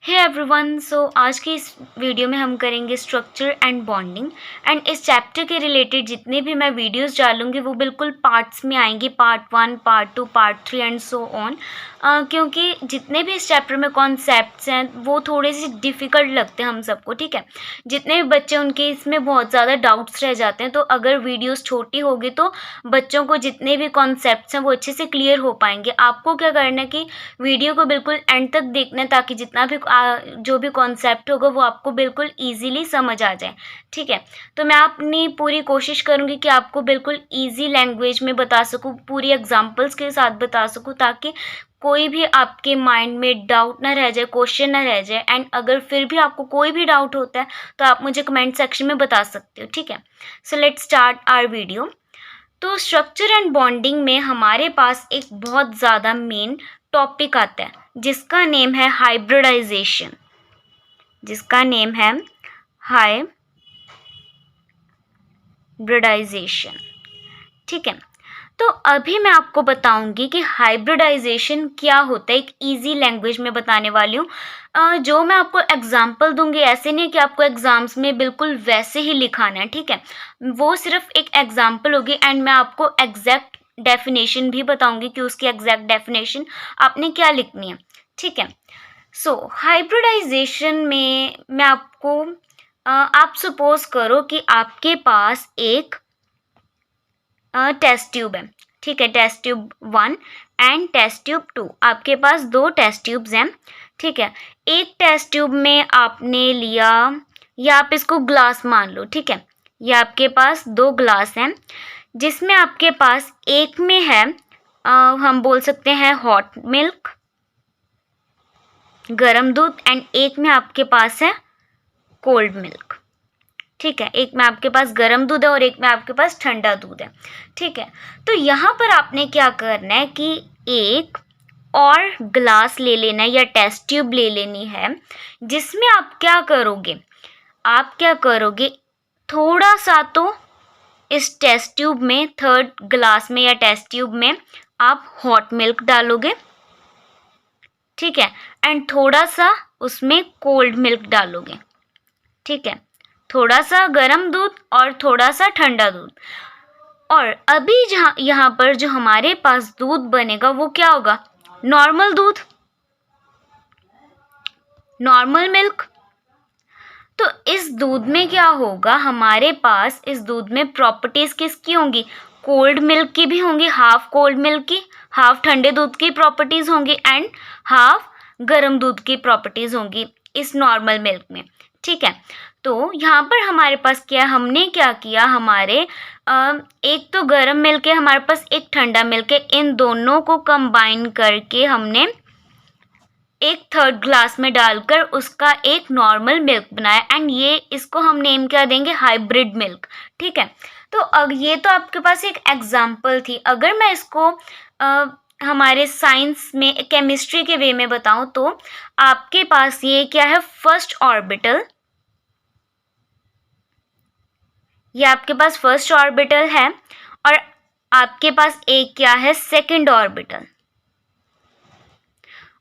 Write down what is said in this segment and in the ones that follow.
Hey everyone, सो आज की इस वीडियो में हम करेंगे स्ट्रक्चर एंड बॉन्डिंग। एंड इस चैप्टर के रिलेटेड जितने भी मैं वीडियोस डालूंगी वो बिल्कुल पार्ट्स में आएंगी, part 1, part 2, part 3 and so on. क्योंकि जितने भी इस चैप्टर में कॉन्सेप्ट्स हैं वो थोड़े से डिफ़िकल्ट लगते हैं हम सबको, ठीक है। जितने भी बच्चे उनके इसमें बहुत ज़्यादा डाउट्स रह जाते हैं, तो अगर वीडियोस छोटी होगी तो बच्चों को जितने भी कॉन्सेप्ट्स हैं वो अच्छे से क्लियर हो पाएंगे। आपको क्या करना है कि वीडियो को बिल्कुल एंड तक देखना है, ताकि जितना भी जो भी कॉन्सेप्ट होगा वो आपको बिल्कुल ईजीली समझ आ जाए, ठीक है। तो मैं अपनी पूरी कोशिश करूँगी कि आपको बिल्कुल ईजी लैंग्वेज में बता सकूँ, पूरी एग्जांपल्स के साथ बता सकूँ, ताकि कोई भी आपके माइंड में डाउट ना रह जाए, क्वेश्चन ना रह जाए। एंड अगर फिर भी आपको कोई भी डाउट होता है तो आप मुझे कमेंट सेक्शन में बता सकते हो, ठीक है। So let's start our video. तो स्ट्रक्चर एंड बॉन्डिंग में हमारे पास एक बहुत ज़्यादा मेन टॉपिक आता है जिसका नेम है हाइब्रिडाइजेशन, हाइब्रिडाइजेशन, ठीक है। तो अभी मैं आपको बताऊंगी कि हाइब्रिडाइजेशन क्या होता है, एक इजी लैंग्वेज में बताने वाली हूँ। जो मैं आपको एग्जांपल दूंगी ऐसे नहीं कि आपको एग्जाम्स में बिल्कुल वैसे ही लिखाना है, ठीक है। वो सिर्फ एक एग्जांपल होगी एंड मैं आपको एग्जैक्ट डेफिनेशन भी बताऊंगी कि उसकी एग्जैक्ट डेफिनेशन आपने क्या लिखनी है, ठीक है। सो हाइब्रिडाइजेशन में मैं आपको आप सपोज करो कि आपके पास एक टेस्ट ट्यूब है, ठीक है। Test tube 1 and test tube 2, आपके पास 2 टेस्ट ट्यूब्स हैं, ठीक है। एक टेस्ट ट्यूब में आपने लिया, या आप इसको ग्लास मान लो, ठीक है। ये आपके पास 2 ग्लास हैं जिसमें आपके पास एक में है हम बोल सकते हैं हॉट मिल्क, गरम दूध, एंड एक में आपके पास है कोल्ड मिल्क, ठीक है। एक में आपके पास गर्म दूध है और एक में आपके पास ठंडा दूध है, ठीक है। तो यहाँ पर आपने क्या करना है कि एक और ग्लास ले लेना है या टेस्ट ट्यूब ले लेनी है, जिसमें आप क्या करोगे, थोड़ा सा तो इस टेस्ट ट्यूब में, थर्ड ग्लास में या टेस्ट ट्यूब में आप हॉट मिल्क डालोगे, ठीक है। एंड थोड़ा सा उसमें कोल्ड मिल्क डालोगे, ठीक है। थोड़ा सा गर्म दूध और थोड़ा सा ठंडा दूध। और अभी जहाँ यहाँ पर जो हमारे पास दूध बनेगा वो क्या होगा, नॉर्मल दूध, नॉर्मल मिल्क। तो इस दूध में क्या होगा, हमारे पास इस दूध में प्रॉपर्टीज किसकी होंगी, कोल्ड मिल्क की भी होंगी, हाफ कोल्ड मिल्क की, हाफ ठंडे दूध की प्रॉपर्टीज होंगी एंड हाफ गर्म दूध की प्रॉपर्टीज होंगी इस नॉर्मल मिल्क में, ठीक है। तो यहाँ पर हमारे पास क्या, हमने क्या किया, एक तो गर्म मिल्क है हमारे पास, एक ठंडा मिल्क है, इन दोनों को कंबाइन करके हमने एक थर्ड ग्लास में डालकर उसका एक नॉर्मल मिल्क बनाया। एंड ये इसको हम नेम क्या देंगे, हाइब्रिड मिल्क, ठीक है। तो अब ये तो आपके पास एक एग्जाम्पल थी। अगर मैं इसको हमारे साइंस में, केमिस्ट्री के वे में बताऊं तो आपके पास ये क्या है, फर्स्ट ऑर्बिटल, ये आपके पास फर्स्ट ऑर्बिटल है, और आपके पास एक क्या है, सेकंड ऑर्बिटल।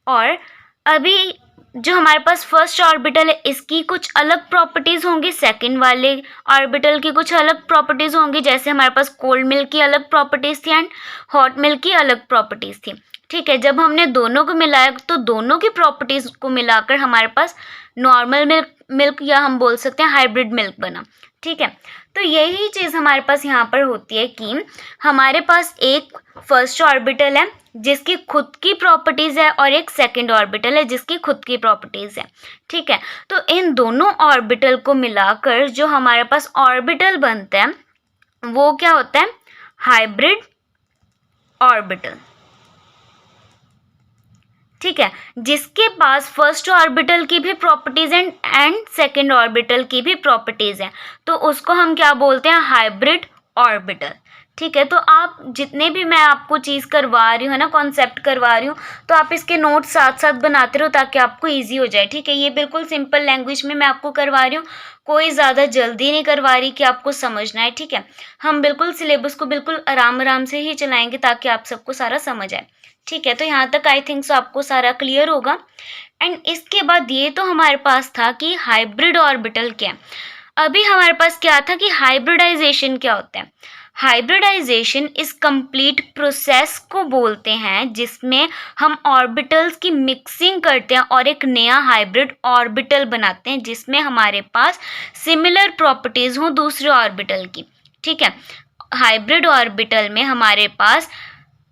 और अभी जो हमारे पास फर्स्ट ऑर्बिटल है इसकी कुछ अलग प्रॉपर्टीज होंगी, सेकंड वाले ऑर्बिटल की कुछ अलग प्रॉपर्टीज होंगी। जैसे हमारे पास कोल्ड मिल्क की अलग प्रॉपर्टीज थी एंड हॉट मिल्क की अलग प्रॉपर्टीज थी, ठीक है। जब हमने दोनों को मिलाया तो दोनों की प्रॉपर्टीज को मिलाकर हमारे पास नॉर्मल मिल्क या हम बोल सकते हैं हाइब्रिड मिल्क बना, ठीक है। तो यही चीज़ हमारे पास यहाँ पर होती है कि हमारे पास एक फर्स्ट ऑर्बिटल है जिसकी खुद की प्रॉपर्टीज़ है और एक सेकंड ऑर्बिटल है जिसकी खुद की प्रॉपर्टीज़ है, ठीक है। तो इन दोनों ऑर्बिटल को मिलाकर जो हमारे पास ऑर्बिटल बनता है वो क्या होता है, हाइब्रिड ऑर्बिटल, ठीक है। जिसके पास फर्स्ट ऑर्बिटल की भी प्रॉपर्टीज एंड सेकंड ऑर्बिटल की भी प्रॉपर्टीज हैं, तो उसको हम क्या बोलते हैं, हाइब्रिड ऑर्बिटल, ठीक है। तो आप जितने भी मैं आपको चीज़ करवा रही हूँ, है ना, कॉन्सेप्ट करवा रही हूँ, तो आप इसके नोट साथ साथ बनाते रहो ताकि आपको ईजी हो जाए। ठीक है, ये बिल्कुल सिंपल लैंग्वेज में मैं आपको करवा रही हूँ, कोई ज़्यादा जल्दी नहीं करवा रही कि आपको समझना है। ठीक है, हम बिल्कुल सिलेबस को बिल्कुल आराम आराम से ही चलाएंगे ताकि आप सबको सारा समझ आए। ठीक है, तो यहाँ तक आई थिंक सो आपको सारा क्लियर होगा। एंड इसके बाद ये तो हमारे पास था कि हाइब्रिड ऑर्बिटल क्या है। अभी हमारे पास क्या था कि हाइब्रिडाइजेशन क्या होता है। हाइब्रिडाइजेशन इस कंप्लीट प्रोसेस को बोलते हैं जिसमें हम ऑर्बिटल्स की मिक्सिंग करते हैं और एक नया हाइब्रिड ऑर्बिटल बनाते हैं जिसमें हमारे पास सिमिलर प्रॉपर्टीज हों दूसरे ऑर्बिटल की। ठीक है, हाइब्रिड ऑर्बिटल में हमारे पास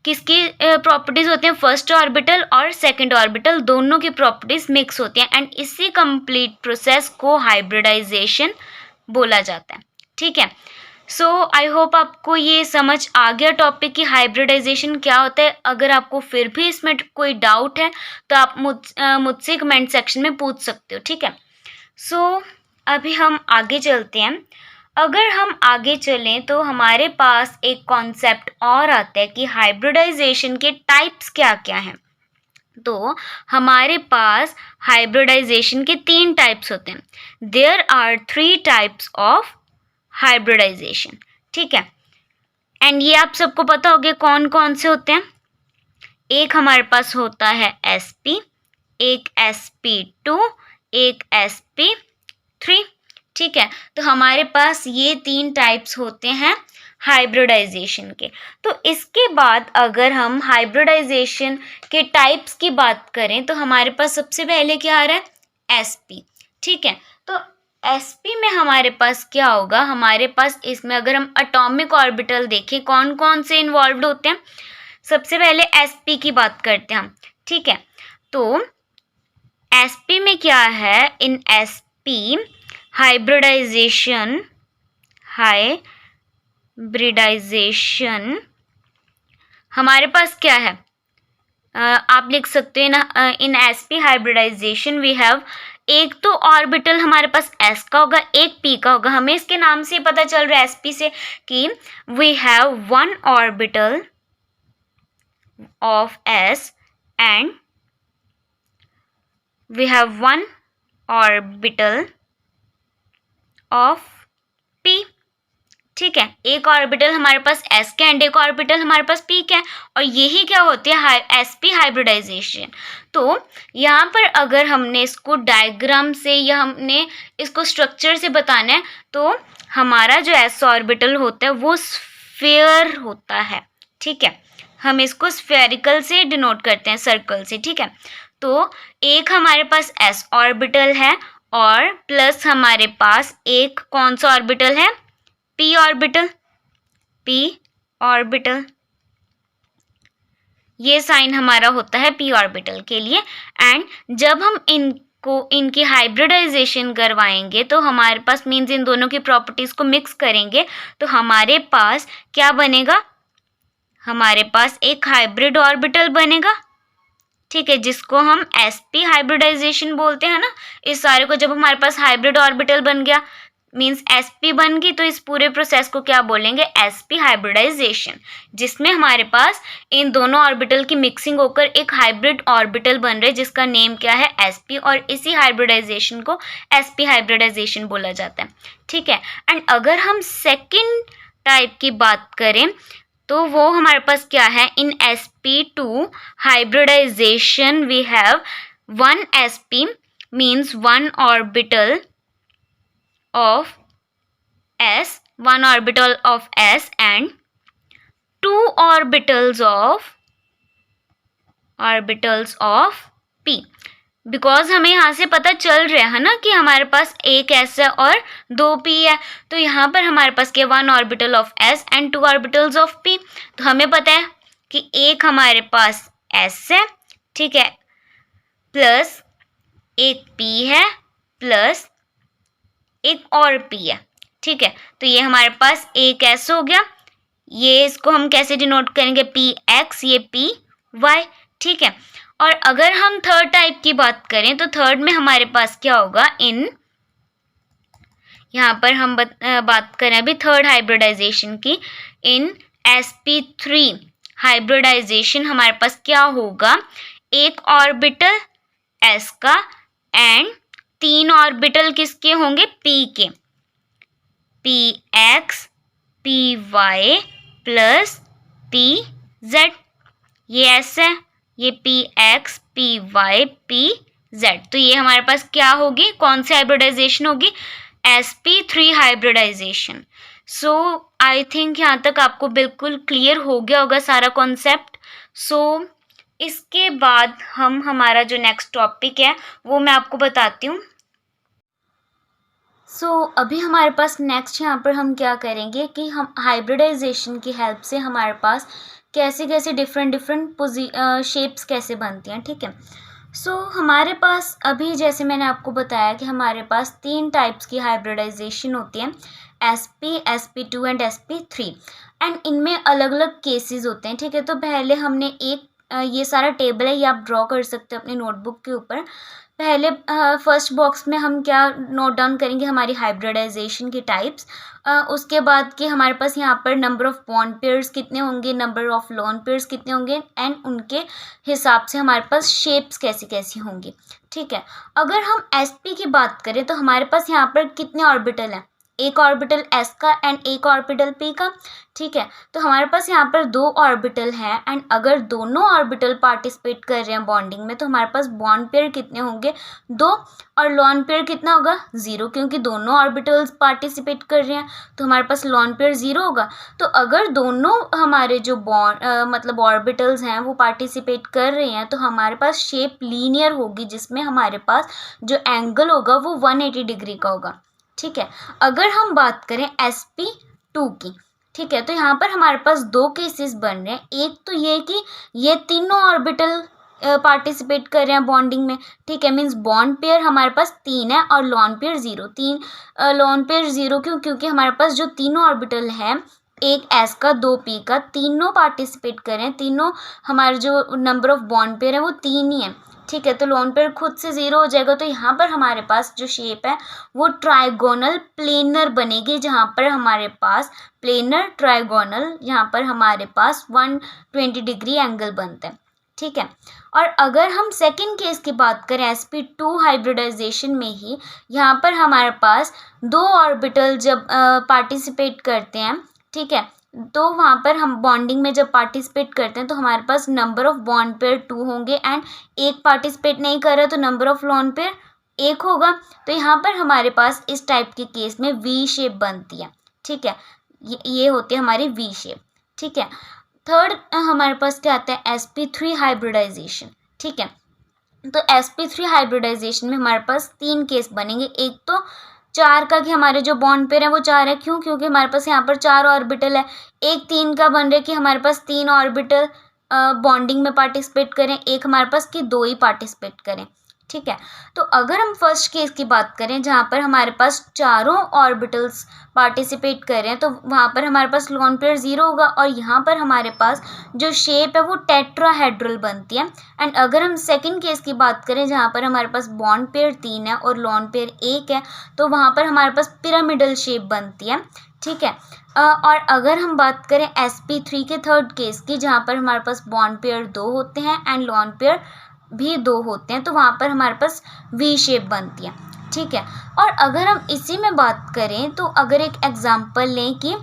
किसकी प्रॉपर्टीज होती हैं, फर्स्ट ऑर्बिटल और सेकंड ऑर्बिटल दोनों की प्रॉपर्टीज मिक्स होती हैं एंड इसी कंप्लीट प्रोसेस को हाइब्रिडाइजेशन बोला जाता है। ठीक है, सो आई होप आपको ये समझ आ गया टॉपिक की हाइब्रिडाइजेशन क्या होता है। अगर आपको फिर भी इसमें कोई डाउट है तो आप मुझसे कमेंट सेक्शन में पूछ सकते हो। ठीक है, सो अभी हम आगे चलते हैं। अगर हम आगे चलें तो हमारे पास एक कॉन्सेप्ट और आता है कि हाइब्रिडाइजेशन के टाइप्स क्या क्या हैं। तो हमारे पास हाइब्रिडाइजेशन के 3 टाइप्स होते हैं। There are 3 types of hybridization. ठीक है, एंड ये आप सबको पता होगा कौन कौन से होते हैं। एक हमारे पास होता है sp, एक sp2, एक sp3। ठीक है, तो हमारे पास ये 3 टाइप्स होते हैं हाइब्रिडाइजेशन के। तो इसके बाद अगर हम हाइब्रिडाइजेशन के टाइप्स की बात करें तो हमारे पास सबसे पहले क्या आ रहा है, sp। ठीक है, तो sp में हमारे पास क्या होगा, हमारे पास इसमें अगर हम एटॉमिक ऑर्बिटल देखें कौन कौन से इन्वॉल्व होते हैं। सबसे पहले sp की बात करते हैं हम। ठीक है, तो sp में क्या है, इन sp हाइब्रिडाइजेशन हमारे पास क्या है, आप लिख सकते हैं ना, इन sp हाइब्रिडाइजेशन वी हैव, एक तो ऑर्बिटल हमारे पास s का होगा, एक p का होगा। हमें इसके नाम से पता चल रहा है sp से कि we have one orbital of s and we have one orbital of p। ठीक है, एक ऑर्बिटल हमारे पास s का एंड एक ऑर्बिटल हमारे पास p का है, और यही क्या होती है, sp हाइब्रिडाइजेशन। तो यहाँ पर अगर हमने इसको डायग्राम से या हमने इसको स्ट्रक्चर से बताना है तो हमारा जो s ऑर्बिटल होता है वो स्फीयर होता है। ठीक है, हम इसको स्फेरिकल से डिनोट करते हैं, सर्कल से। ठीक है, तो एक हमारे पास s ऑर्बिटल है और प्लस हमारे पास एक कौन सा ऑर्बिटल है, p ऑर्बिटल। ये साइन हमारा होता है p ऑर्बिटल के लिए। एंड जब हम इनकी हाइब्रिडाइजेशन करवाएंगे तो हमारे पास मीन्स इन दोनों की प्रॉपर्टीज को मिक्स करेंगे तो हमारे पास क्या बनेगा, हमारे पास एक हाइब्रिड ऑर्बिटल बनेगा। ठीक है, जिसको हम sp हाइब्रिडाइजेशन बोलते हैं ना। इस सारे को जब हमारे पास हाइब्रिड ऑर्बिटल बन गया मीन्स sp बन गई, तो इस पूरे प्रोसेस को क्या बोलेंगे, sp हाइब्रिडाइजेशन, जिसमें हमारे पास इन दोनों ऑर्बिटल की मिक्सिंग होकर एक हाइब्रिड ऑर्बिटल बन रहे जिसका नेम क्या है, sp, और इसी हाइब्रिडाइजेशन को sp हाइब्रिडाइजेशन बोला जाता है। ठीक है, एंड अगर हम सेकेंड टाइप की बात करें तो वो हमारे पास क्या है, in sp2 hybridization we have one sp means one orbital of s, one orbital of s and two orbitals of p। Because हमें यहाँ से पता चल रहा है ना कि हमारे पास एक s है और 2 p है, तो यहाँ पर हमारे पास क्या, one orbital of s and 2 orbitals of p। तो हमें पता है कि एक हमारे पास s है, ठीक है, प्लस एक p है, प्लस एक और p है। ठीक है, तो ये हमारे पास एक s हो गया। ये इसको हम कैसे डिनोट करेंगे, px, ये py। ठीक है, और अगर हम थर्ड टाइप की बात करें तो थर्ड में हमारे पास क्या होगा, इन यहाँ पर हम बात करें अभी थर्ड हाइब्रिडाइजेशन की, इन sp3 हाइब्रिडाइजेशन हमारे पास क्या होगा, एक ऑर्बिटल s का एंड 3 ऑर्बिटल किसके होंगे, p के, px py प्लस pz, ये s है, ये px py pz, तो ये हमारे पास क्या होगी, कौन सी हाइब्रिडाइजेशन होगी, sp3 hybridisation. So I think यहाँ तक आपको बिल्कुल क्लियर हो गया होगा सारा कॉन्सेप्ट। सो इसके बाद हम हमारा जो नेक्स्ट टॉपिक है वो मैं आपको बताती हूँ। अभी हमारे पास नेक्स्ट यहाँ पर हम क्या करेंगे कि हम हाइब्रिडाइजेशन की हेल्प से हमारे पास कैसे कैसे डिफरेंट शेप्स कैसे बनती हैं, ठीक है। हमारे पास अभी जैसे मैंने आपको बताया कि हमारे पास 3 टाइप्स की हाइब्रिडाइजेशन होती है, sp sp2 and sp3, and इनमें अलग अलग केसेस होते हैं, ठीक है। तो पहले हमने एक ये सारा टेबल है, ये आप ड्रॉ कर सकते हो अपनी नोटबुक के ऊपर। पहले फर्स्ट बॉक्स में हम क्या नोट डाउन करेंगे, हमारी हाइब्रिडाइजेशन की टाइप्स, उसके बाद कि हमारे पास यहाँ पर नंबर ऑफ बॉन्ड पेयर्स कितने होंगे, नंबर ऑफ लोन पेयर्स कितने होंगे, एंड उनके हिसाब से हमारे पास शेप्स कैसी कैसी होंगी, ठीक है। अगर हम sp की बात करें तो हमारे पास यहाँ पर कितने ऑर्बिटल हैं, एक ऑर्बिटल s का एंड एक ऑर्बिटल p का, ठीक है। तो हमारे पास यहाँ पर 2 ऑर्बिटल हैं, एंड अगर दोनों ऑर्बिटल पार्टिसिपेट कर रहे हैं बॉन्डिंग में तो हमारे पास बॉन्ड पेयर कितने होंगे, 2, और लोन पेयर कितना होगा, 0, क्योंकि दोनों ऑर्बिटल्स पार्टिसिपेट कर रहे हैं तो हमारे पास लोन पेयर 0 होगा। तो अगर दोनों हमारे जो मतलब ऑर्बिटल्स हैं वो पार्टिसिपेट कर रहे हैं तो हमारे पास शेप लीनियर होगी, जिसमें हमारे पास जो एंगल होगा वो 180 डिग्री का होगा, ठीक है। अगर हम बात करें sp2 की, ठीक है, तो यहाँ पर हमारे पास 2 केसेस बन रहे हैं। एक तो ये कि ये तीनों ऑर्बिटल पार्टिसिपेट कर रहे हैं बॉन्डिंग में, ठीक है, मीन्स बॉन्ड पेयर हमारे पास 3 है और लोन पेयर 0, लोन पेयर 0 क्यों, क्योंकि हमारे पास जो तीनों ऑर्बिटल हैं, एक s का 2 p का, तीनों पार्टिसिपेट कर रहे हैं, तीनों हमारे जो नंबर ऑफ बॉन्ड पेयर है वो 3 ही है, ठीक है। तो लोन पेयर खुद से 0 हो जाएगा, तो यहाँ पर हमारे पास जो शेप है वो ट्राइगोनल प्लेनर बनेगी, जहाँ पर हमारे पास प्लेनर ट्राइगोनल, यहाँ पर हमारे पास 120 डिग्री एंगल बनता है, ठीक है। और अगर हम सेकंड केस की बात करें sp2 हाइब्रिडाइजेशन में ही, यहाँ पर हमारे पास 2 ऑर्बिटल जब पार्टिसिपेट करते हैं, ठीक है, तो वहाँ पर हम बॉन्डिंग में जब पार्टिसिपेट करते हैं तो हमारे पास नंबर ऑफ बॉन्ड पेयर 2 होंगे, एंड एक पार्टिसिपेट नहीं कर रहा तो नंबर ऑफ लोन पेयर 1 होगा। तो यहाँ पर हमारे पास इस टाइप के केस में वी शेप बनती है, ठीक है, ये होती है हमारी वी शेप, ठीक है। थर्ड हमारे पास क्या आता है, sp3 हाइब्रिडाइजेशन, ठीक है। तो sp3 हाइब्रिडाइजेशन में हमारे पास 3 केस बनेंगे। एक तो 4 का कि हमारे जो बॉन्ड पेयर है वो 4 है, क्यों, क्योंकि हमारे पास यहाँ पर 4 ऑर्बिटल है। एक 3 का बन रहा है कि हमारे पास 3 ऑर्बिटल बॉन्डिंग में पार्टिसिपेट करें, एक हमारे पास कि 2 ही पार्टिसिपेट करें, ठीक है। तो अगर हम फर्स्ट केस की बात करें जहाँ पर हमारे पास चारों ऑर्बिटल्स पार्टिसिपेट कर रहे हैं तो वहाँ पर हमारे पास लोन पेयर 0 होगा, और यहाँ पर हमारे पास जो शेप है वो टेट्राहेड्रल बनती है। एंड अगर हम सेकंड केस की बात करें जहाँ पर हमारे पास बॉन्ड पेयर 3 है और लोन पेयर 1 है, तो वहाँ पर हमारे पास पिरामिडल शेप बनती है, ठीक है। और अगर हम बात करें sp3 के थर्ड केस की, जहाँ पर हमारे पास बॉन्ड पेयर 2 होते हैं एंड लोन पेयर भी 2 होते हैं, तो वहाँ पर हमारे पास वी शेप बनती है, ठीक है। और अगर हम इसी में बात करें तो अगर एक एग्जांपल लें कि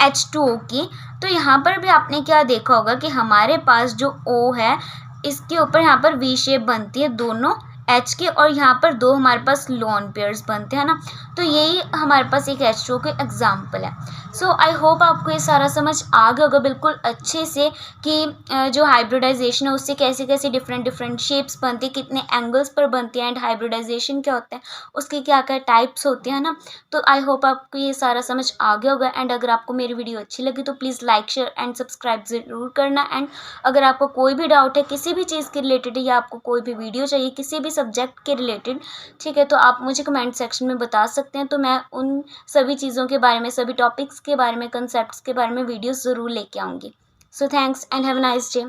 H2O की, तो यहाँ पर भी आपने क्या देखा होगा कि हमारे पास जो O है इसके ऊपर यहाँ पर वी शेप बनती है दोनों H के, और यहाँ पर 2 हमारे पास लोन पेयर्स बनते हैं ना, तो यही हमारे पास एक H2O के एग्जाम्पल है। सो आई होप आपको ये सारा समझ आ गया होगा बिल्कुल अच्छे से कि जो हाइब्रिडाइजेशन है उससे कैसे कैसे डिफरेंट शेप्स बनती है, कितने एंगल्स पर बनती है, एंड हाइब्रिडाइजेशन क्या होता है, उसके क्या क्या टाइप्स होते हैं ना। तो आई होप आपको ये सारा समझ आ गया होगा। एंड अगर आपको मेरी वीडियो अच्छी लगी तो please like share and subscribe ज़रूर करना। एंड अगर आपको कोई भी डाउट है किसी भी चीज़ के रिलेटेड, या आपको कोई भी वीडियो चाहिए किसी भी सब्जेक्ट के रिलेटेड, ठीक है, तो आप मुझे कमेंट सेक्शन में बता सकते हैं, तो मैं उन सभी चीज़ों के बारे में, सभी टॉपिक्स के बारे में, कंसेप्ट्स के बारे में वीडियोस ज़रूर लेके आऊँगी। So thanks and have a nice day.